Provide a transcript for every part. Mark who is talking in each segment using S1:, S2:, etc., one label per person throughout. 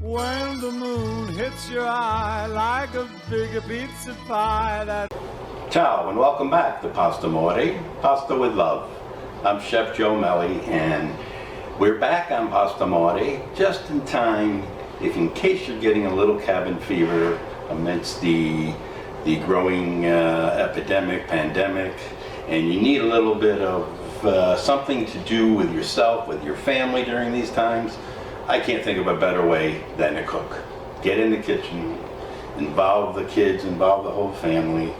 S1: When the moon hits your eye like a big pizza pie.
S2: Ciao and welcome back to Pastamore, Pasta with Love. I'm Chef Joe Mele and we're back on Pastamore just in time in case you're getting a little cabin fever amidst the growing pandemic, and you need a little bit of something to do with yourself, with your family during these times. I can't think of a better way than to cook. Get in the kitchen, involve the kids, involve the whole family,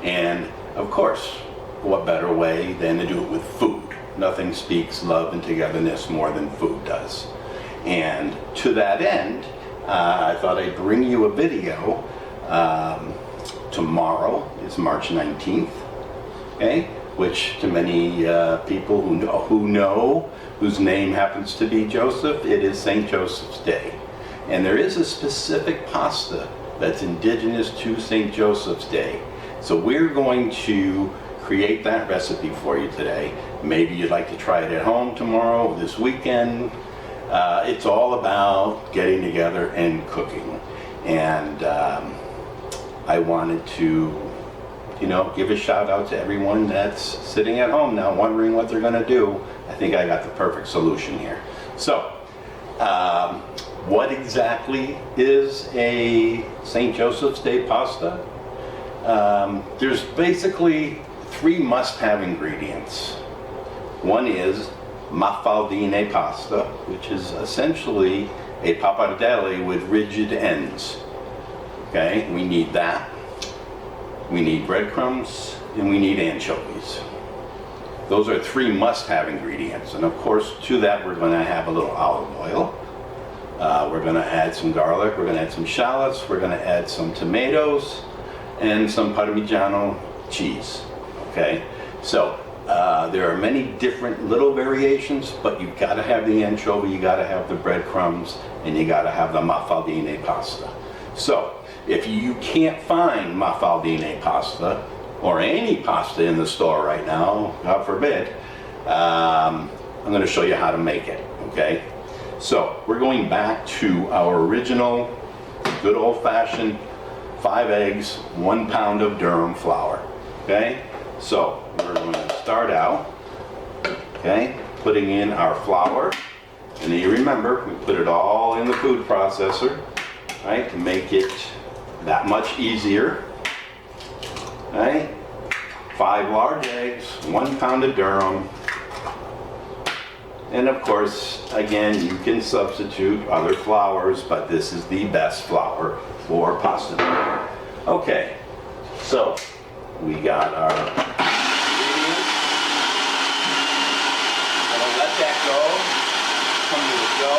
S2: and of course, what better way than to do it with food? Nothing speaks love and togetherness more than food does. And to that end, I thought I'd bring you a video. Tomorrow is March 19th, okay? Which to many people who know, whose name happens to be Joseph, it is St. Joseph's Day. And there is a specific pasta that's indigenous to St. Joseph's Day. So we're going to create that recipe for you today. Maybe you'd like to try it at home tomorrow, this weekend. It's all about getting together and cooking. And I wanted to, give a shout out to everyone that's sitting at home now wondering what they're gonna do. I think I got the perfect solution here. So, what exactly is a St. Joseph's Day pasta? There's basically 3 must-have ingredients. One is mafaldine pasta, which is essentially a pappardelle with rigid ends. Okay, we need that. We need breadcrumbs, and we need anchovies. Those are 3 must-have ingredients. And of course, to that, we're gonna have a little olive oil. We're gonna add some garlic, we're gonna add some shallots, we're gonna add some tomatoes, and some Parmigiano cheese, okay? So, there are many different little variations, but you've gotta have the anchovy, you gotta have the breadcrumbs, and you gotta have the mafaldine pasta. So, if you can't find mafaldine pasta, or any pasta in the store right now, God forbid, I'm gonna show you how to make it, okay? So, we're going back to our original, good old-fashioned 5 eggs, 1 pound of durum flour, okay? So, we're going to start out, okay, putting in our flour, and you remember, we put it all in the food processor, right, to make it that much easier, right? 5 large eggs, 1 pound of durum, and of course, again, you can substitute other flours, but this is the best flour for pasta dough. Okay, so we got our ingredients. I'm gonna let that go, come to a go,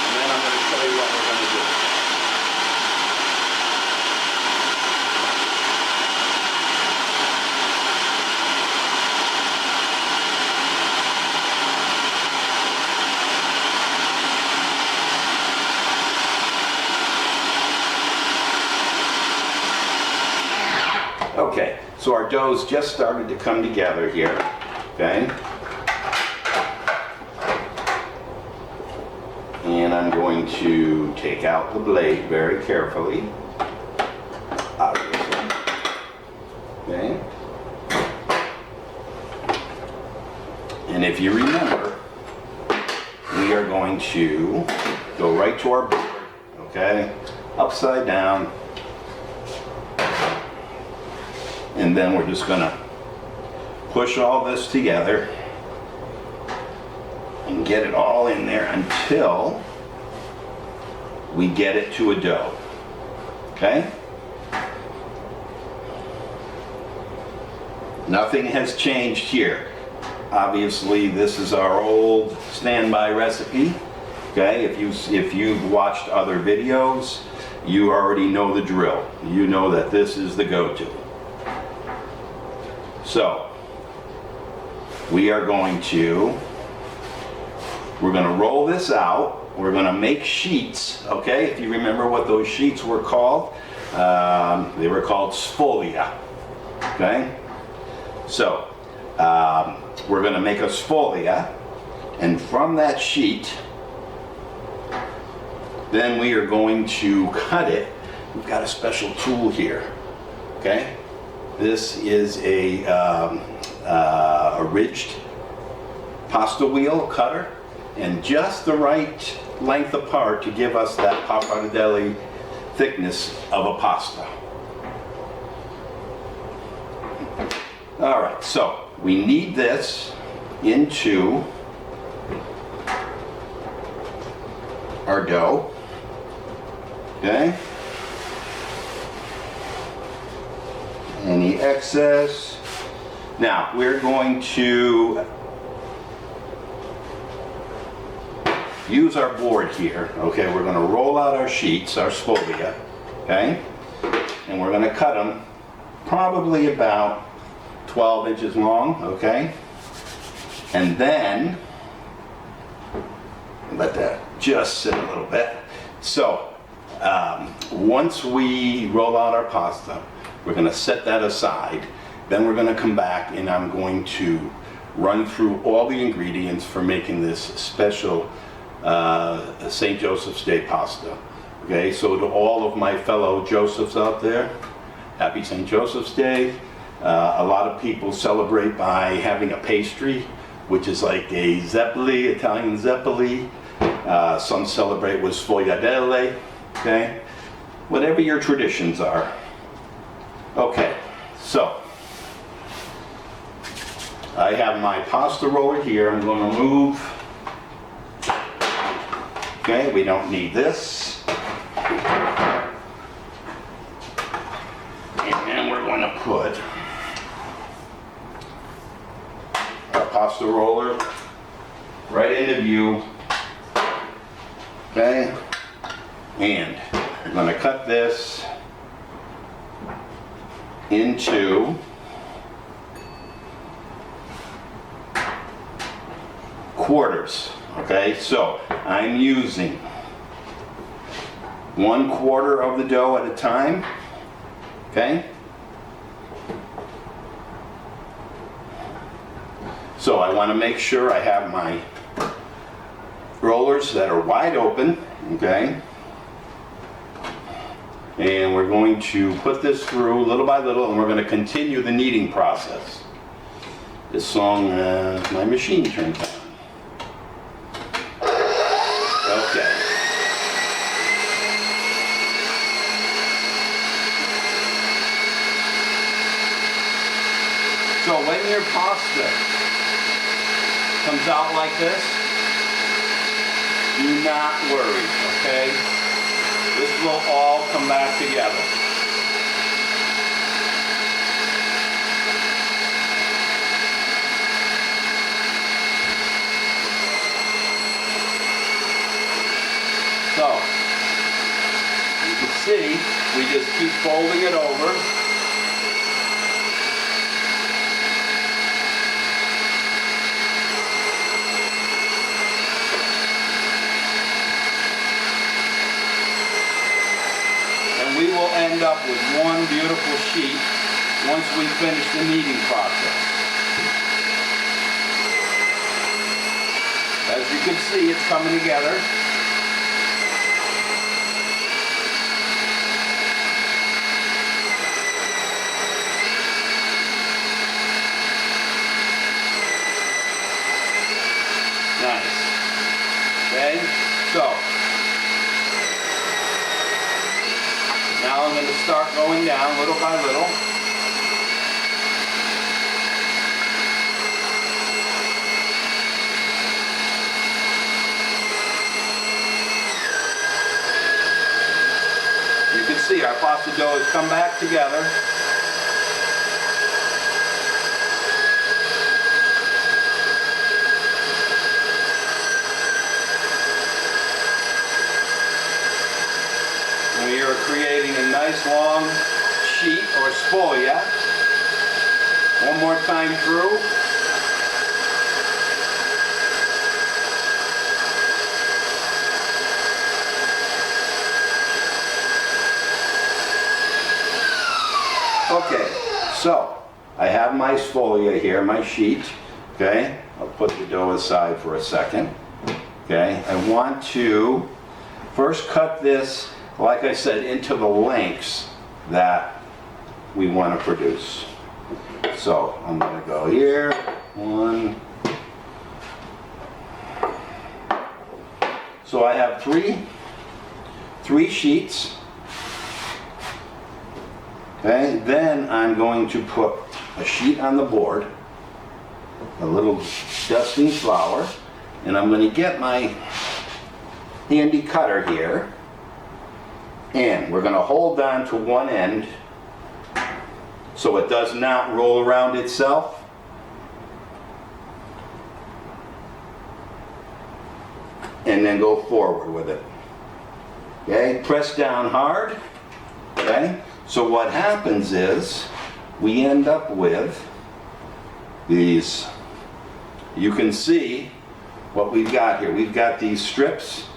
S2: and then I'm gonna show you what we're gonna do. Okay, so our dough's just started to come together here, okay? And I'm going to take out the blade very carefully, obviously, okay? And if you remember, we are going to go right to our board, okay? Upside down. And then we're just gonna push all this together and get it all in there until we get it to a dough, okay? Nothing has changed here. Obviously, this is our old standby recipe, okay? If you've watched other videos, you already know the drill. You know that this is the go-to. So, we're going to roll this out. We're going to make sheets, okay? If you remember what those sheets were called, they were called sfolia, okay? So, we're going to make a sfolia, and from that sheet, Then we are going to cut it. We've got a special tool here, okay? This is a ridged pasta wheel cutter, and just the right length apart to give us that pappardelle thickness of a pasta. All right, so we knead this into our dough, okay? Any excess. Now we're going to use our board here, okay? We're going to roll out our sheets, our sfoglia, okay? And we're going to cut them probably about 12 inches long, okay? And then let that just sit a little bit. So once we roll out our pasta, we're going to set that aside. Then we're going to come back and I'm going to run through all the ingredients for making this special St. Joseph's Day pasta. Okay, so to all of my fellow Josephs out there, happy St. Joseph's Day. A lot of people celebrate by having a pastry, which is like a zeppoli, Italian zeppoli. Some celebrate with sfogliatelle, okay? Whatever your traditions are. Okay, so I have my pasta roller here. I'm going to move. Okay, we don't need this. And then we're going to put our pasta roller right into view. Okay, and I'm going to cut this into quarters. Okay, so I'm using 1/4 of the dough at a time. Okay, so I want to make sure I have my rollers that are wide open. Okay, and we're going to put this through little by little, and we're going to continue the kneading process. This song, my machine turned on. Okay. So when your pasta comes out like this, do not worry, okay? This will all come back together. So, you can see, we just keep folding it over. And we will end up with one beautiful sheet once we finish the kneading process. As you can see, it's coming together. Nice. Okay, so now I'm going to start going down little by little. You can see our pasta dough has come back together. We are creating a nice long sheet or sfoglia. One more time through. Okay, so I have my sfoglia here, my sheet. Okay, I'll put the dough aside for a second. Okay, I want to first cut this, like I said, into the lengths that we want to produce. So I'm going to go here, one. So I have three sheets. Okay, then I'm going to put a sheet on the board, a little dusting flour, and I'm going to get my handy cutter here, and we're going to hold on to one end so it does not roll around itself. And then go forward with it. Okay, press down hard. Okay, so what happens is we end up with these. You can see what we've got here. We've got these strips,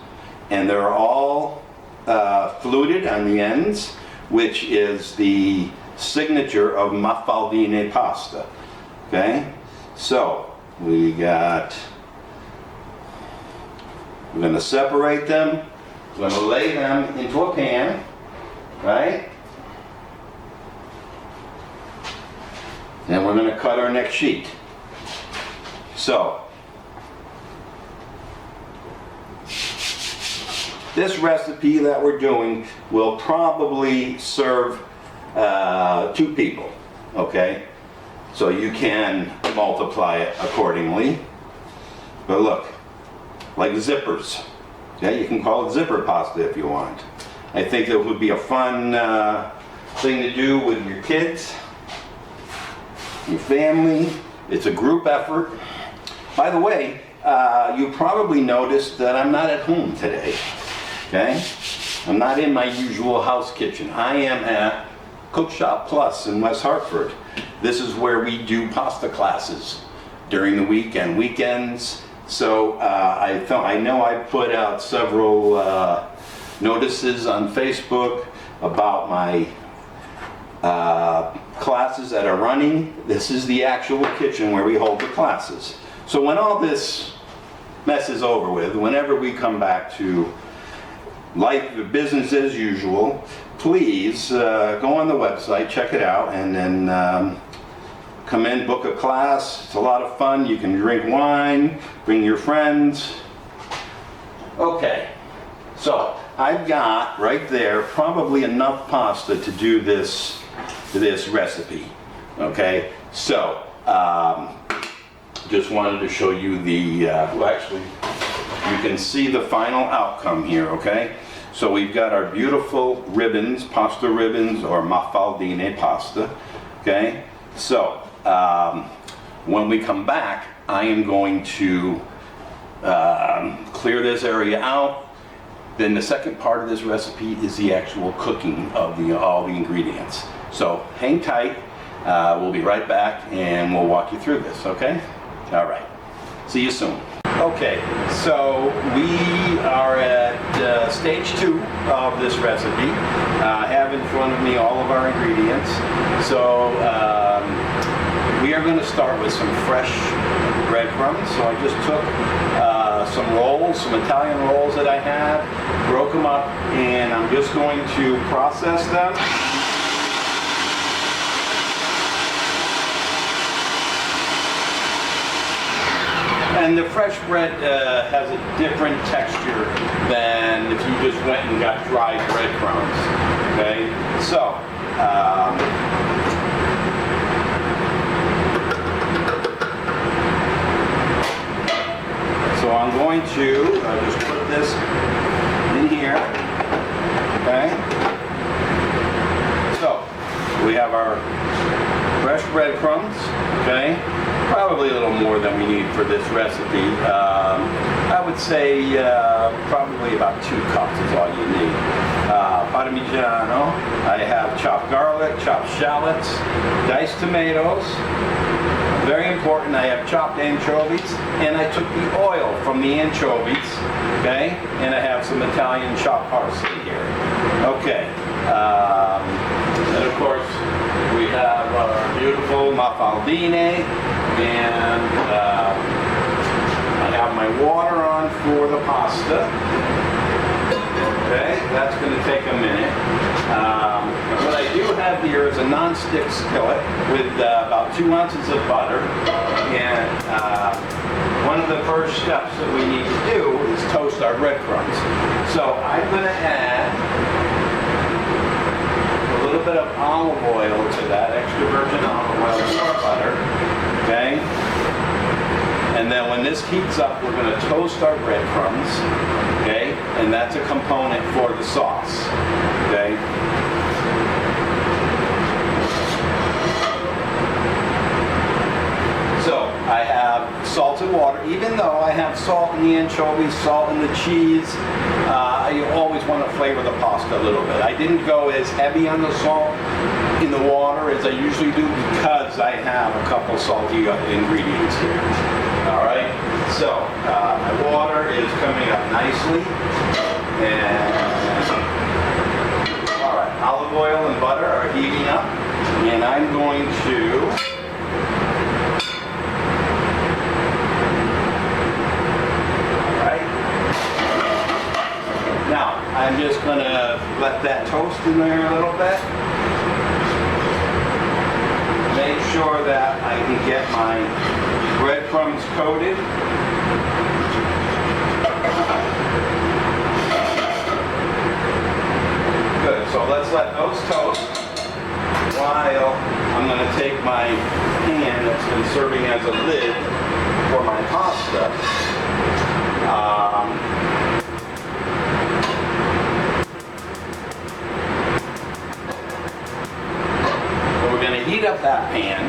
S2: and they're all fluted on the ends, which is the signature of Mafaldine pasta. Okay, so we're going to separate them. We're going to lay them into a pan, right? And we're going to cut our next sheet. So, this recipe that we're doing will probably serve 2 people, okay? So you can multiply it accordingly. But look, like zippers, okay? You can call it zipper pasta if you want. I think that would be a fun thing to do with your kids, your family. It's a group effort. By the way, you probably noticed that I'm not at home today, okay? I'm not in my usual house kitchen. I am at Cook Shop Plus in West Hartford. This is where we do pasta classes during the week and weekends. So I know I put out several notices on Facebook about my classes that are running. This is the actual kitchen where we hold the classes. So when all this mess is over with, whenever we come back to life, business as usual, please go on the website, check it out, and then come in, book a class. It's a lot of fun. You can drink wine, bring your friends. Okay, so I've got right there probably enough pasta to do this recipe. Okay, so just wanted to show you the, well actually, you can see the final outcome here, okay? So we've got our beautiful ribbons, pasta ribbons, or Mafaldine pasta, okay? So, when we come back, I am going to clear this area out. Then the second part of this recipe is the actual cooking of all the ingredients. So hang tight, we'll be right back and we'll walk you through this, okay? All right, see you soon. Okay, so we are at stage 2 of this recipe. I have in front of me all of our ingredients. So we are going to start with some fresh breadcrumbs. So I just took some rolls, some Italian rolls that I had, broke them up, and I'm just going to process them. And the fresh bread has a different texture than if you just went and got dried breadcrumbs. Okay, so I'm going to just put this in here. Okay, so we have our fresh breadcrumbs. Okay. Probably a little more than we need for this recipe. I would say probably about 2 cups is all you need. Parmigiano, I have chopped garlic, chopped shallots, diced tomatoes. Very important, I have chopped anchovies, and I took the oil from the anchovies, okay? And I have some Italian chopped parsley here. Okay, and of course, we have our beautiful Mafaldine, and I have my water on for the pasta. there's a non-stick skillet with about 2 ounces of butter. And one of the first steps that we need to do is toast our breadcrumbs. So I'm going to add a little bit of olive oil to that, extra virgin olive oil to our butter. Okay? And then when this heats up, we're going to toast our breadcrumbs. Okay? And that's a component for the sauce. Okay? So I have salted water. Even though I have salt in the anchovies, salt in the cheese, you always want to flavor the pasta a little bit. I didn't go as heavy on the salt in the water as I usually do because I have a couple salty ingredients here. All right, so my water is coming up nicely, and all right, olive oil and butter are heating up, and I'm going to I'm just going to let that toast in there a little bit. Make sure that I can get my breadcrumbs coated. Good, so let's let those toast while I'm going to take my pan that's been serving as a lid for my pasta. Heat up that pan,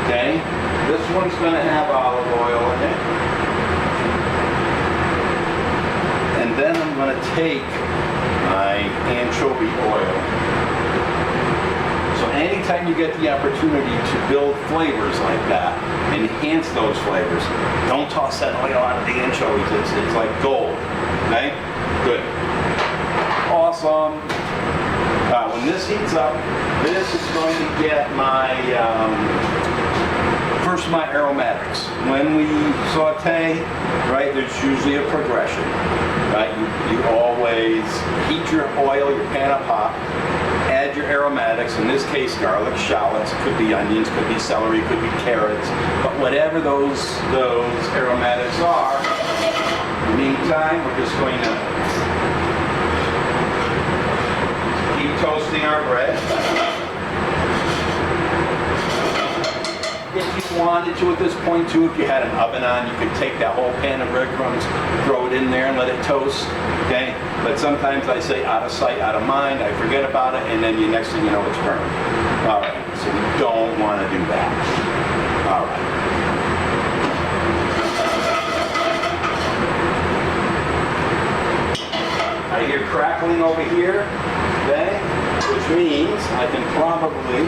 S2: okay? This one's going to have olive oil in it. And then I'm going to take my anchovy oil. So anytime you get the opportunity to build flavors like that, enhance those flavors, don't toss that oil out of the anchovies. It's like gold, okay? Good. Awesome. When this heats up, this is going to get my, first my aromatics. When we saute, right, there's usually a progression, right? You always heat your oil, your pan up hot, add your aromatics, in this case garlic, shallots, could be onions, could be celery, could be carrots, but whatever those aromatics are, in the meantime, we're just going to toasting our bread. If you wanted to at this point too, if you had an oven on, you could take that whole pan of breadcrumbs, throw it in there and let it toast, okay? But sometimes I say out of sight, out of mind, I forget about it, and then the next thing you know, it's burned. All right, so we don't want to do that. All right. I hear crackling over here, okay? Which means I can probably,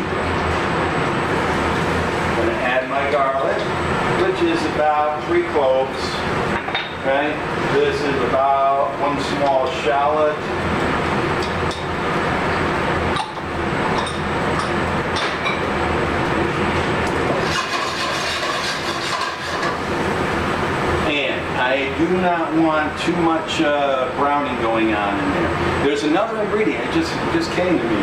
S2: I'm going to add my garlic, which is about 3 cloves, okay? This is about 1 small shallot. I do not want too much browning going on in there. There's another ingredient, it just came to me,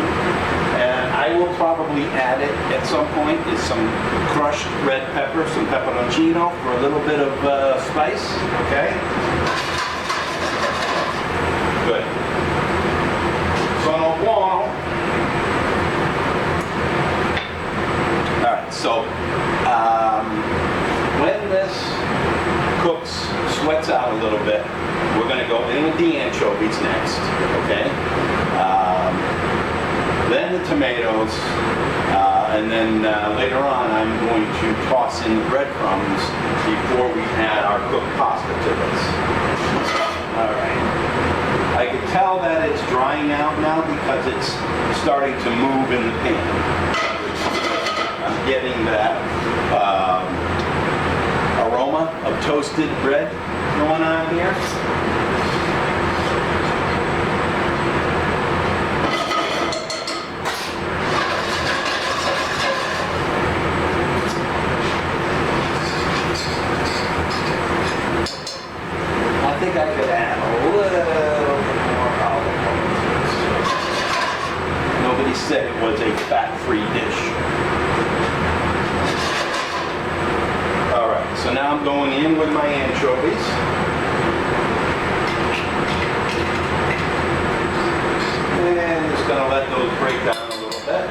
S2: and I will probably add it at some point, is some crushed red pepper, some pepperoncino for a little bit of spice, okay? Good. Sono buono. All right, so when this cooks, sweats out a little bit, we're going to go in with the anchovies next, okay? Then the tomatoes, and then later on I'm going to toss in the breadcrumbs before we add our cooked pasta to this. All right. I can tell that it's drying out now because it's starting to move in the pan. I'm getting that aroma of toasted bread going on here. I think I could add a little bit more olive oil. Nobody said it was a fat-free dish. All right, so now I'm going in with my anchovies. And just gonna let those break down a little bit.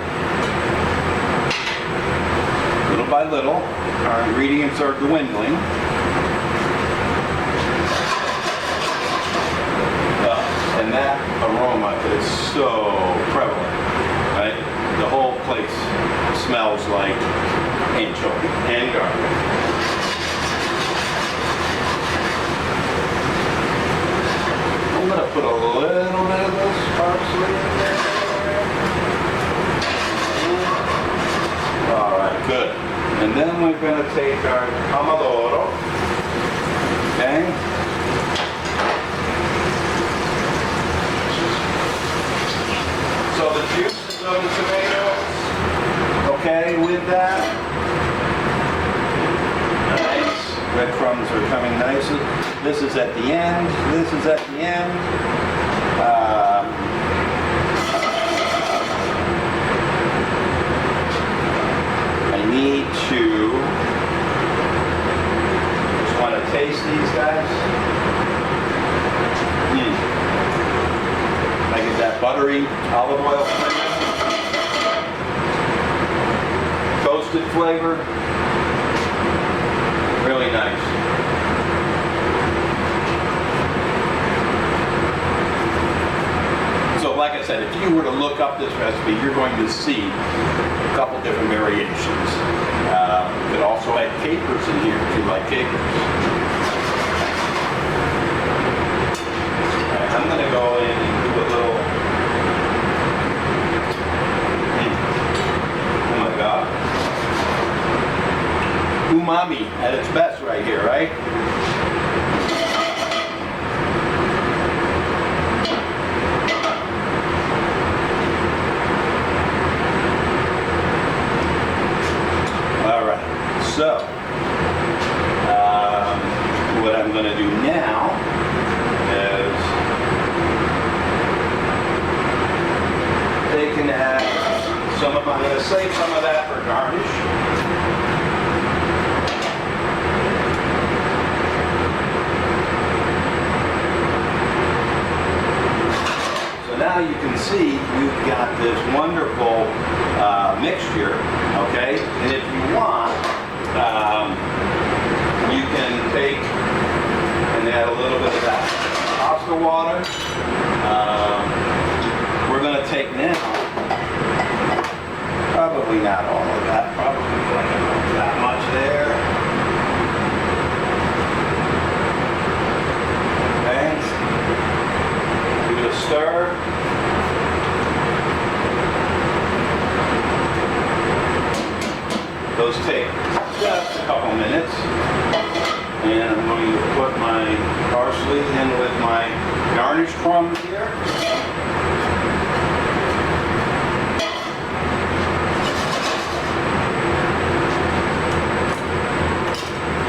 S2: Little by little, our ingredients are dwindling. And that aroma is so prevalent, right? The whole place smells like anchovy and garlic. I'm going to put a little bit of this parsley in there. All right, good. And then we're going to take our pomodoro, okay? So the juices of the tomatoes, okay, with that. Nice. Breadcrumbs are coming nicely. This is at the end. This is at the end. I need to just want to taste these guys. I get that buttery olive oil flavor, toasted flavor, really nice. So like I said, if you were to look up this recipe, you're going to see a couple different variations. You could also add capers in here if you like capers. I'm going to go in and do a little, oh my God, umami at its best right here, right? All right, so what I'm going to do now is they can add some of, I'm going to save some of that for garnish. So now you can see you've got this wonderful mixture, okay? And if you want, you can take and add a little bit of that pasta water. We're going to take now, probably not all of that, probably like that much there. Okay. Give it a stir. Those take just a couple minutes. And I'm going to put my parsley in with my garnish crumbs here.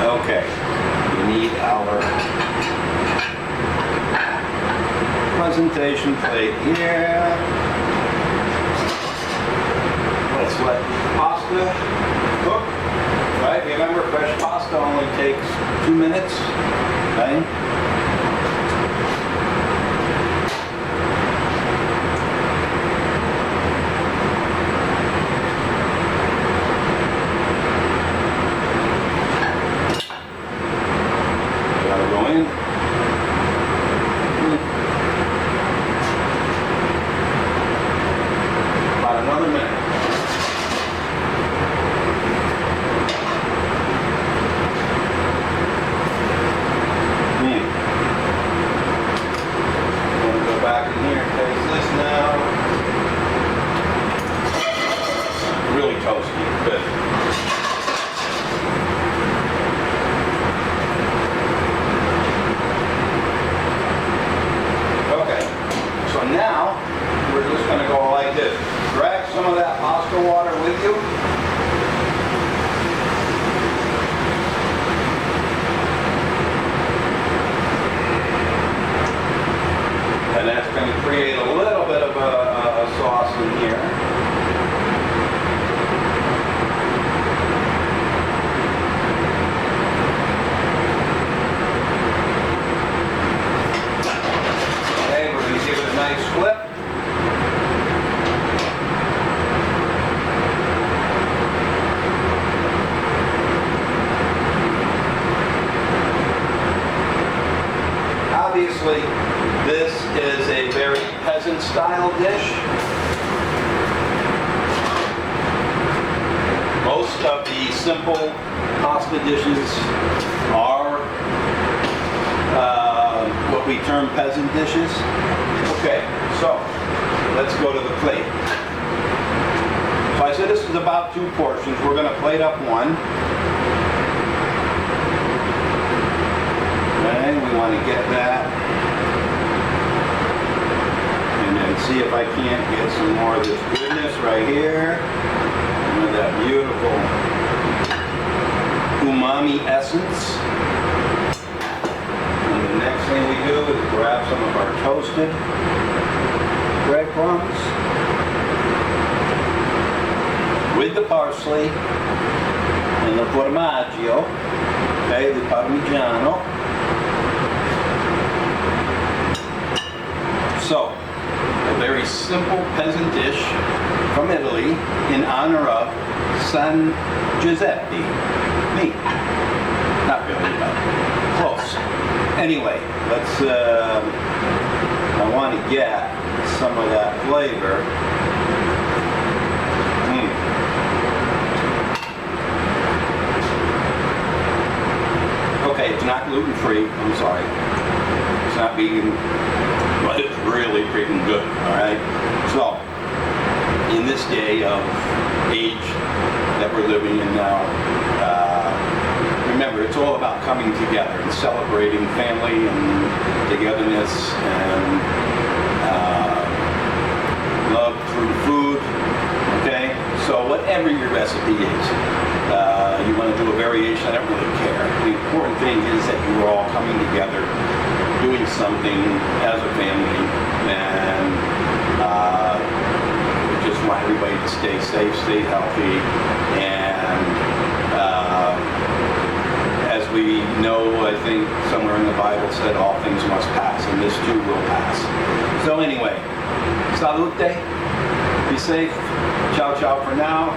S2: Okay, we need our presentation plate here. Let's let pasta cook. Right, remember fresh pasta only takes 2 minutes, okay? Gotta go in. About another minute. Toasty, good. Okay, so now we're just going to go like this. Drag some of that pasta water with you. And that's going to create a little bit of a sauce in here. nice flip. Obviously, this is a very peasant-style dish. Most of the simple pasta dishes are what we term peasant dishes. Okay, so let's go to the plate. So I said this is about 2 portions. We're going to plate up one. Okay, we want to get that. And then see if I can't get some more of this goodness right here. With that beautiful umami essence. And the next thing we do is grab some of our toasted breadcrumbs with the parsley and the formaggio, okay, the parmigiano. So, a very simple peasant dish from Italy in honor of San Giuseppe. Me. Not really, but close. Anyway, let's, I want to get some of that flavor. Okay, it's not gluten-free, I'm sorry. It's not vegan, but it's really freaking good, alright? So, in this day of age that we're living in now, remember, it's all about coming together and celebrating family and togetherness and love through food, okay? So whatever your recipe is, you want to do a variation, I don't really care. The important thing is that you are all coming together, doing something as a family, and just want everybody to stay safe, stay healthy, and as we know, I think somewhere in the Bible said all things must pass, and this too will pass. So anyway, salute, be safe, ciao ciao for now.